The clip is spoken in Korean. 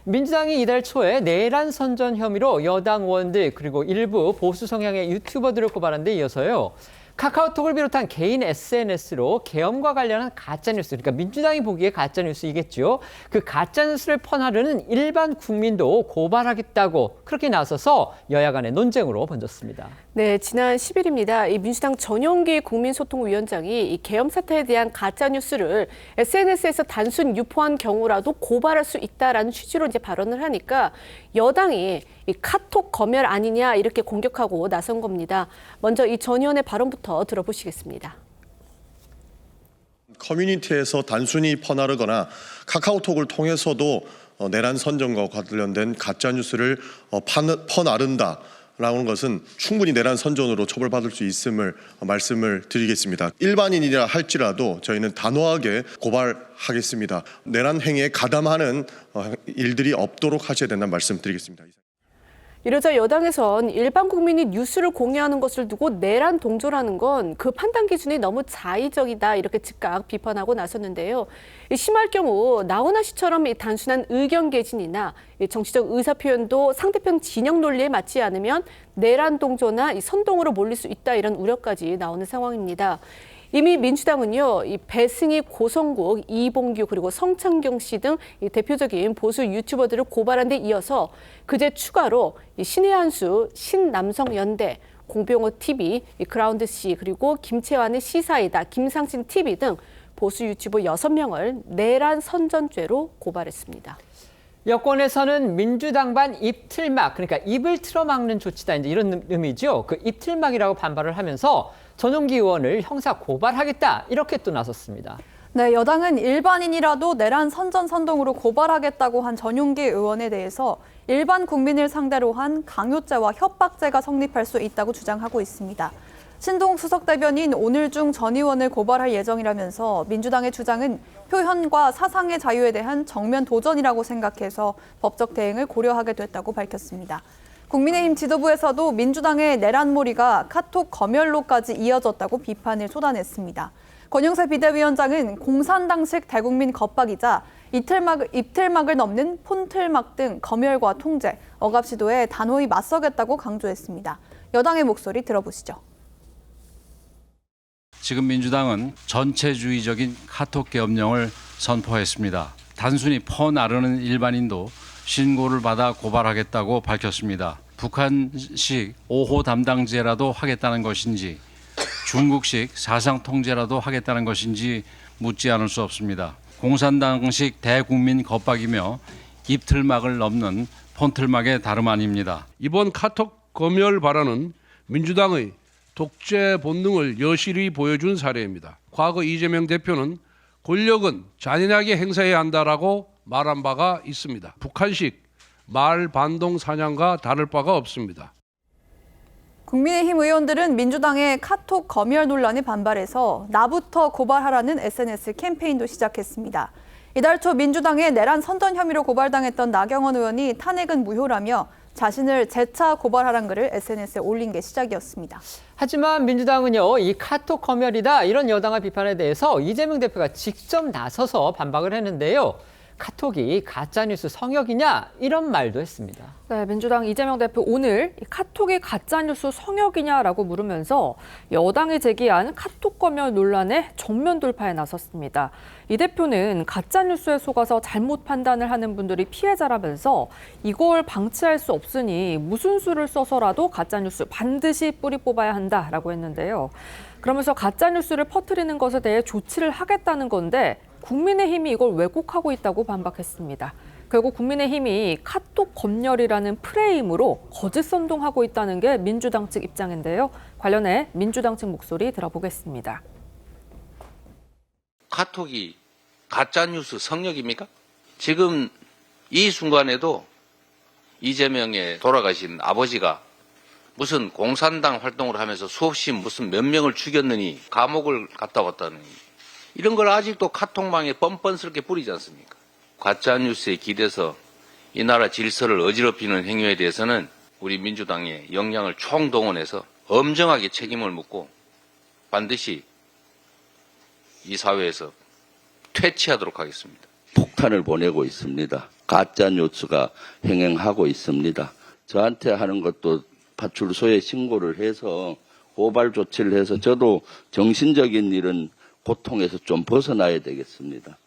민주당이 이달 초에 내란 선전 혐의로 여당 의원들 그리고 일부 보수 성향의 유튜버들을 고발한 데 이어서요. 카카오톡을 비롯한 개인 SNS로 계엄과 관련한 가짜뉴스, 그러니까 민주당이 보기에 가짜뉴스이겠죠. 그 가짜뉴스를 퍼나르는 일반 국민도 고발하겠다고 그렇게 나서서 여야 간의 논쟁으로 번졌습니다. 네, 지난 10일입니다. 이 민주당 전용기 국민소통위원장이 이 계엄 사태에 대한 가짜뉴스를 SNS에서 단순 유포한 경우라도 고발할 수 있다라는 취지로 이제 발언을 하니까 여당이 이 카톡 검열 아니냐 이렇게 공격하고 나선 겁니다. 먼저 이 전 의원의 발언부터 들어보시겠습니다. 커뮤니티에서 단순히 퍼나르거나 카카오톡을 통해서도 내란 선전과 관련된 가짜뉴스를 퍼나른다라는 것은 충분히 내란 선전으로 처벌받을 수 있음을 말씀을 드리겠습니다. 일반인이라 할지라도 저희는 단호하게 고발하겠습니다. 내란 행위에 가담하는 일들이 없도록 하셔야 된다는 말씀 드리겠습니다. 이러자 여당에선 일반 국민이 뉴스를 공유하는 것을 두고 내란 동조라는 건 그 판단 기준이 너무 자의적이다 이렇게 즉각 비판하고 나섰는데요. 심할 경우 나훈아 씨처럼 단순한 의견 개진이나 정치적 의사 표현도 상대편 진영 논리에 맞지 않으면 내란 동조나 선동으로 몰릴 수 있다 이런 우려까지 나오는 상황입니다. 이미 민주당은요, 이 배승희, 고성국, 이봉규 그리고 성창경 씨 등 대표적인 보수 유튜버들을 고발한 데 이어서 그제 추가로 신의 한수, 신남성연대, 공병호 TV, 그라운드 C 그리고 김채환의 시사이다, 김상진 TV 등 보수 유튜버 6명을 내란 선전죄로 고발했습니다. 여권에서는 민주당반 입틀막, 그러니까 입을 틀어막는 조치다 이제 이런 의미죠. 그 입틀막이라고 반발을 하면서 전용기 의원을 형사 고발하겠다 이렇게 또 나섰습니다. 네, 여당은 일반인이라도 내란 선전 선동으로 고발하겠다고 한 전용기 의원에 대해서 일반 국민을 상대로 한 강요죄와 협박죄가 성립할 수 있다고 주장하고 있습니다. 신동욱 수석 대변인 오늘 중 전 의원을 고발할 예정이라면서 민주당의 주장은 표현과 사상의 자유에 대한 정면 도전이라고 생각해서 법적 대응을 고려하게 됐다고 밝혔습니다. 국민의힘 지도부에서도 민주당의 내란몰이가 카톡 검열로까지 이어졌다고 비판을 쏟아냈습니다. 권영세 비대위원장은 공산당식 대국민 겁박이자 입틀막을 넘는 폰틀막 등 검열과 통제, 억압 시도에 단호히 맞서겠다고 강조했습니다. 여당의 목소리 들어보시죠. 지금 민주당은 전체주의적인 카톡 계엄령을 선포했습니다. 단순히 퍼나르는 일반인도 신고를 받아 고발하겠다고 밝혔습니다. 북한식 5호 담당제라도 하겠다는 것인지 중국식 사상 통제라도 하겠다는 것인지 묻지 않을 수 없습니다. 공산당식 대국민 겁박이며 입틀막을 넘는 폰틀막의 다름 아닙니다. 이번 카톡 검열 발언은 민주당의 독재 본능을 여실히 보여준 사례입니다. 과거 이재명 대표는 권력은 잔인하게 행사해야 한다라고 말한 바가 있습니다. 북한식 말 반동 사냥과 다를 바가 없습니다. 국민의힘 의원들은 민주당의 카톡 검열 논란에 반발해서 나부터 고발하라는 SNS 캠페인도 시작했습니다. 이달 초 민주당의 내란 선전 혐의로 고발당했던 나경원 의원이 탄핵은 무효라며 자신을 재차 고발하란 글을 SNS에 올린 게 시작이었습니다. 하지만 민주당은요, 이 카톡 검열이다 이런 여당의 비판에 대해서 이재명 대표가 직접 나서서 반박을 했는데요. 카톡이 가짜뉴스 성역이냐 이런 말도 했습니다. 네, 민주당 이재명 대표 오늘 카톡이 가짜뉴스 성역이냐라고 물으면서 여당이 제기한 카톡 검열 논란에 정면 돌파에 나섰습니다. 이 대표는 가짜뉴스에 속아서 잘못 판단을 하는 분들이 피해자라면서 이걸 방치할 수 없으니 무슨 수를 써서라도 가짜뉴스 반드시 뿌리 뽑아야 한다라고 했는데요. 그러면서 가짜뉴스를 퍼뜨리는 것에 대해 조치를 하겠다는 건데 국민의힘이 이걸 왜곡하고 있다고 반박했습니다. 결국 국민의힘이 카톡 검열이라는 프레임으로 거짓 선동하고 있다는 게 민주당 측 입장인데요. 관련해 민주당 측 목소리 들어보겠습니다. 카톡이 가짜뉴스 성역입니까? 지금 이 순간에도 이재명의 돌아가신 아버지가 무슨 공산당 활동을 하면서 수없이 무슨 몇 명을 죽였느니 감옥을 갔다 왔다느니 이런 걸 아직도 카톡망에 뻔뻔스럽게 뿌리지 않습니까? 가짜뉴스에 기대서 이 나라 질서를 어지럽히는 행위에 대해서는 우리 민주당의 역량을 총동원해서 엄정하게 책임을 묻고 반드시 이 사회에서 퇴치하도록 하겠습니다. 폭탄을 보내고 있습니다. 가짜 뉴스가 행행하고 있습니다. 저한테 하는 것도 파출소에 신고를 해서 고발 조치를 해서 저도 정신적인 이런 고통에서 좀 벗어나야 되겠습니다.